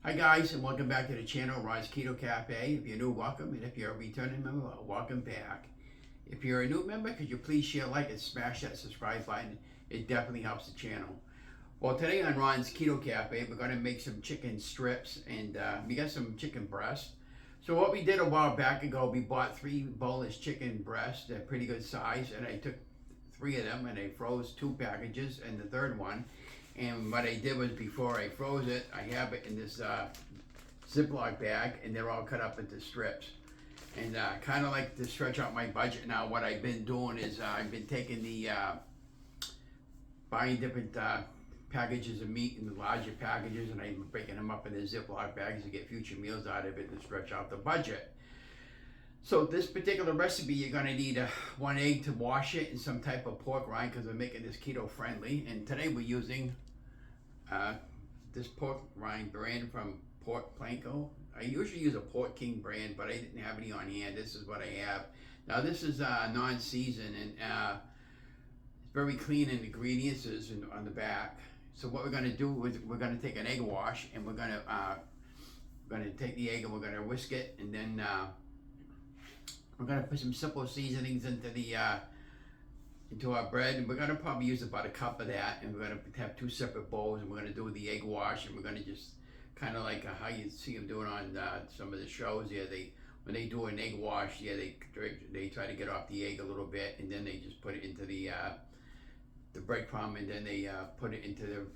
Hi guys, and welcome back to the channel, Ron's Keto Cafe. If you're new, welcome, and if you're a returning member, welcome back. If you're a new member, could you please share, like, and smash that subscribe button? It definitely helps the channel. Well, today on Ron's Keto Cafe, we're going to make some chicken strips, and we got some chicken breasts. So what we did a while back ago, we bought 3 boneless chicken breasts. They're pretty good size, and I took 3 of them, and I froze 2 packages, and the third one. And what I did was, before I froze it, I have it in this Ziploc bag, and they're all cut up into strips. And kind of like to stretch out my budget now, what I've been doing is I've been taking the, buying different packages of meat in the larger packages, and I'm breaking them up into Ziploc bags to get future meals out of it to stretch out the budget. So this particular recipe, you're going to need 1 egg to wash it and some type of pork rind, because we're making this keto friendly. And today we're using this pork rind brand from Pork Planko. I usually use a Pork King brand, but I didn't have any on hand. This is what I have. Now this is non-seasoned, and it's very clean in ingredients is on the back. So what we're going to do is we're going to take an egg wash, and we're going to take the egg and we're going to whisk it, and then we're going to put some simple seasonings into our bread, and we're going to probably use about a cup of that, and we're going to have 2 separate bowls, and we're going to do the egg wash, and we're going to just kind of like how you see them doing on some of the shows here. When they do an egg wash, they try to get off the egg a little bit, and then they just put it into the breadcrumb, and then they put it into the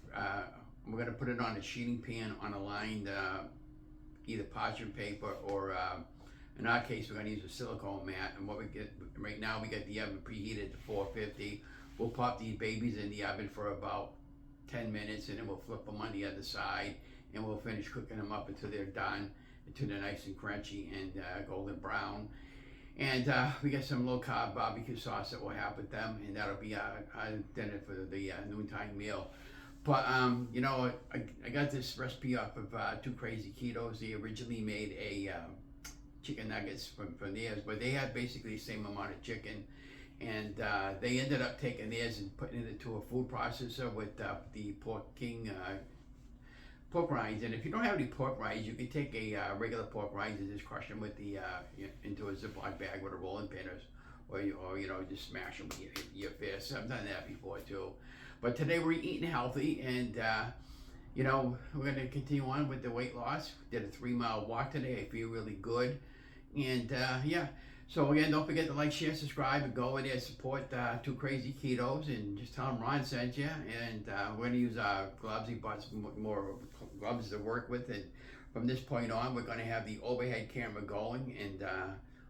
we're going to put it on a sheeting pan on a lined either parchment paper or in our case, we're going to use a silicone mat. And what we get right now, we got the oven preheated to 450. We'll pop these babies in the oven for about 10 minutes, and then we'll flip them on the other side, and we'll finish cooking them up until they're done, until they're nice and crunchy and golden brown. And we got some low-carb barbecue sauce that we'll have with them, and that'll be our dinner for the noontime meal. But you know, I got this recipe off of 2 Krazy Ketos. They originally made a chicken nuggets from theirs, but they had basically the same amount of chicken, and they ended up taking theirs and putting it into a food processor with the Pork King pork rinds. And if you don't have any pork rinds, you can take a regular pork rinds and just crush them with the into a Ziploc bag with a rolling pin, or you know, just smash them with your fist. I've done that before too. But today we're eating healthy, and you know, we're going to continue on with the weight loss. Did a 3-mile walk today. I feel really good. And yeah, so again, don't forget to like, share, subscribe, and go over there and support 2 Krazy Ketos, and just tell them Ron sent you. And we're going to use gloves. We bought some more gloves to work with. And from this point on, we're going to have the overhead camera going. And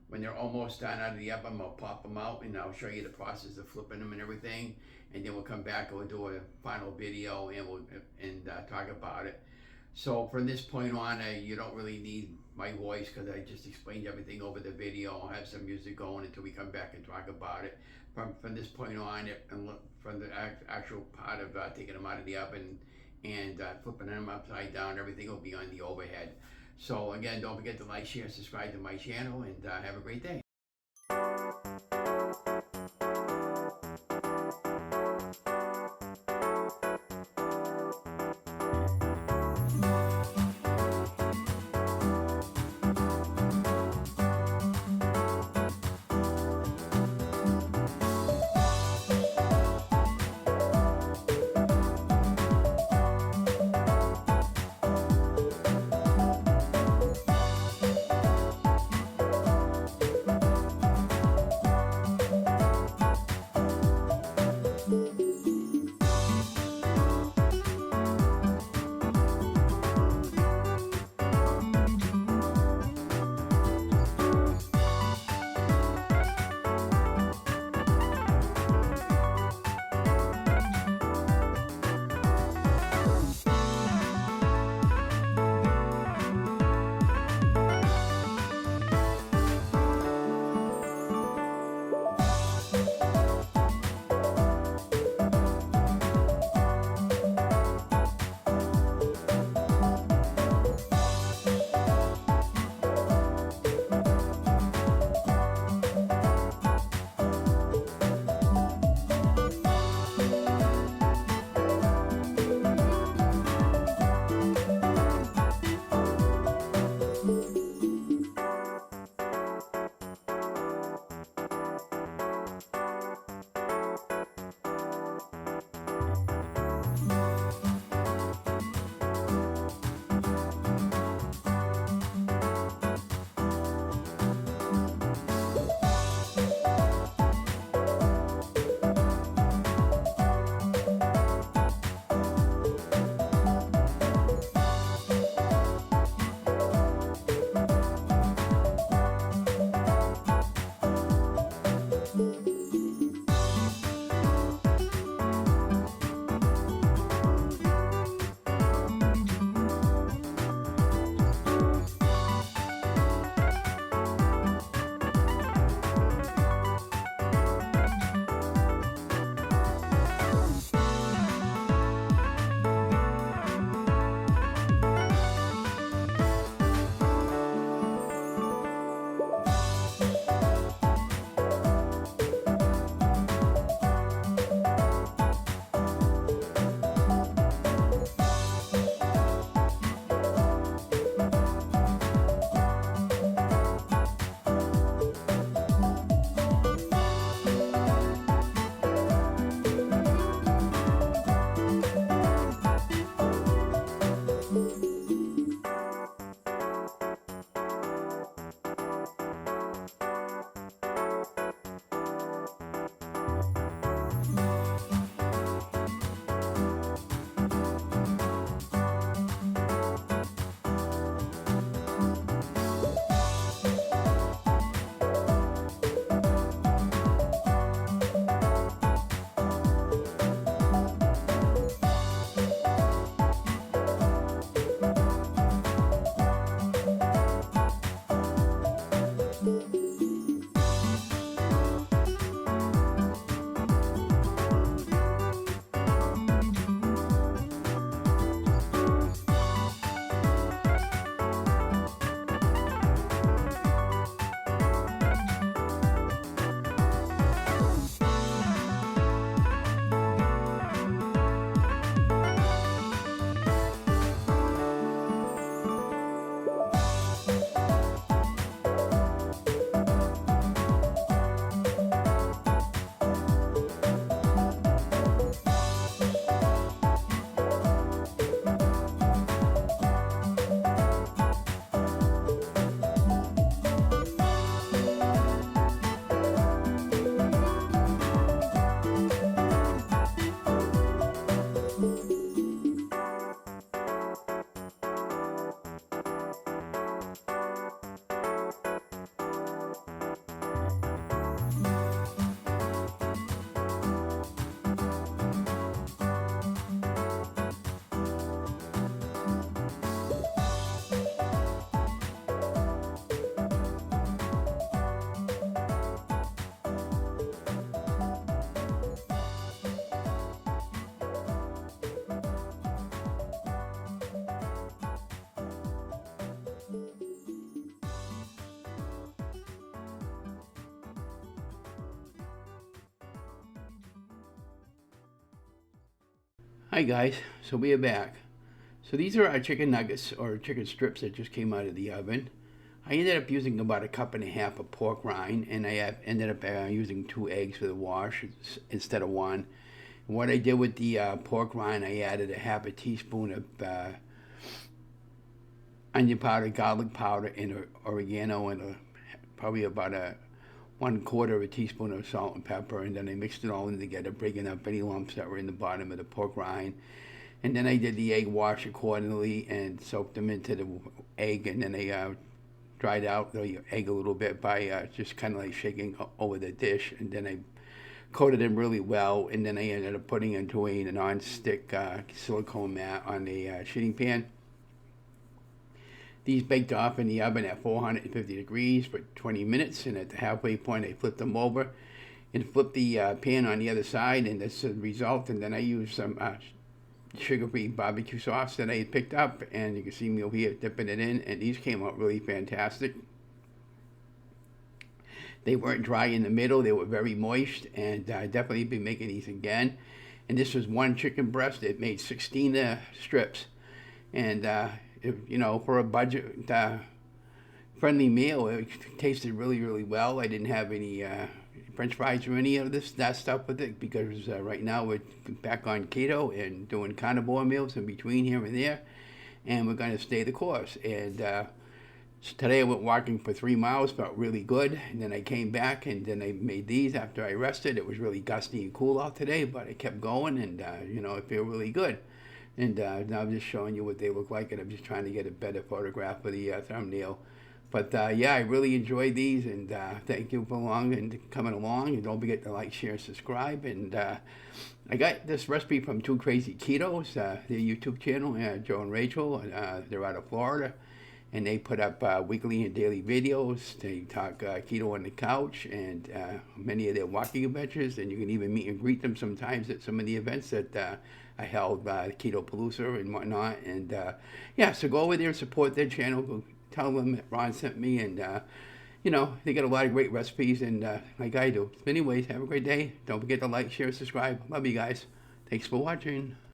when they're almost done out of the oven, I'll pop them out, and I'll show you the process of flipping them and everything. And then we'll come back and we'll do a final video, and we'll talk about it. So from this point on, you don't really need my voice, because I just explained everything over the video. I'll have some music going until we come back and talk about it. From this point on, from the actual part of taking them out of the oven and flipping them upside down, everything will be on the overhead. So again, don't forget to like, share, and subscribe to my channel, and have a great day. Hi guys, so we are back. So these are our chicken nuggets or chicken strips that just came out of the oven. I ended up using about a cup and a half of pork rind, and I ended up using 2 eggs for the wash instead of one. And what I did with the pork rind, I added a half a teaspoon of onion powder, garlic powder, and oregano, and probably about a 1/4 of a teaspoon of salt and pepper, and then I mixed it all in together, breaking up any lumps that were in the bottom of the pork rind. And then I did the egg wash accordingly and soaked them into the egg, and then I dried out the egg a little bit by just kind of like shaking over the dish, and then I coated them really well, and then I ended up putting into a non-stick silicone mat on the sheeting pan. These baked off in the oven at 450 degrees for 20 minutes, and at the halfway point I flipped them over and flipped the pan on the other side, and that's the result. And then I used some sugar-free barbecue sauce that I had picked up, and you can see me over here dipping it in, and these came out really fantastic. They weren't dry in the middle, they were very moist, and definitely be making these again. And this was one chicken breast. It made 16 strips, and for a budget friendly meal, it tasted really, really well. I didn't have any French fries or any of that stuff with it because right now we're back on keto and doing carnivore meals in between here and there, and we're going to stay the course. And so today I went walking for 3 miles, felt really good, and then I came back and then I made these after I rested. It was really gusty and cool out today, but I kept going, and I feel really good. And now I'm just showing you what they look like, and I'm just trying to get a better photograph for the thumbnail. But yeah, I really enjoyed these, and thank you for coming along. And don't forget to like, share, and subscribe. And I got this recipe from Two Krazy Ketos, their YouTube channel, Joe and Rachel. They're out of Florida, and they put up weekly and daily videos. They talk keto on the couch and many of their walking adventures, and you can even meet and greet them sometimes at some of the events that I held Keto Palooza and whatnot. And yeah, so go over there and support their channel. Go tell them that Ron sent me, and they got a lot of great recipes, and like I do. Anyways, have a great day. Don't forget to like, share, subscribe. Love you guys. Thanks for watching.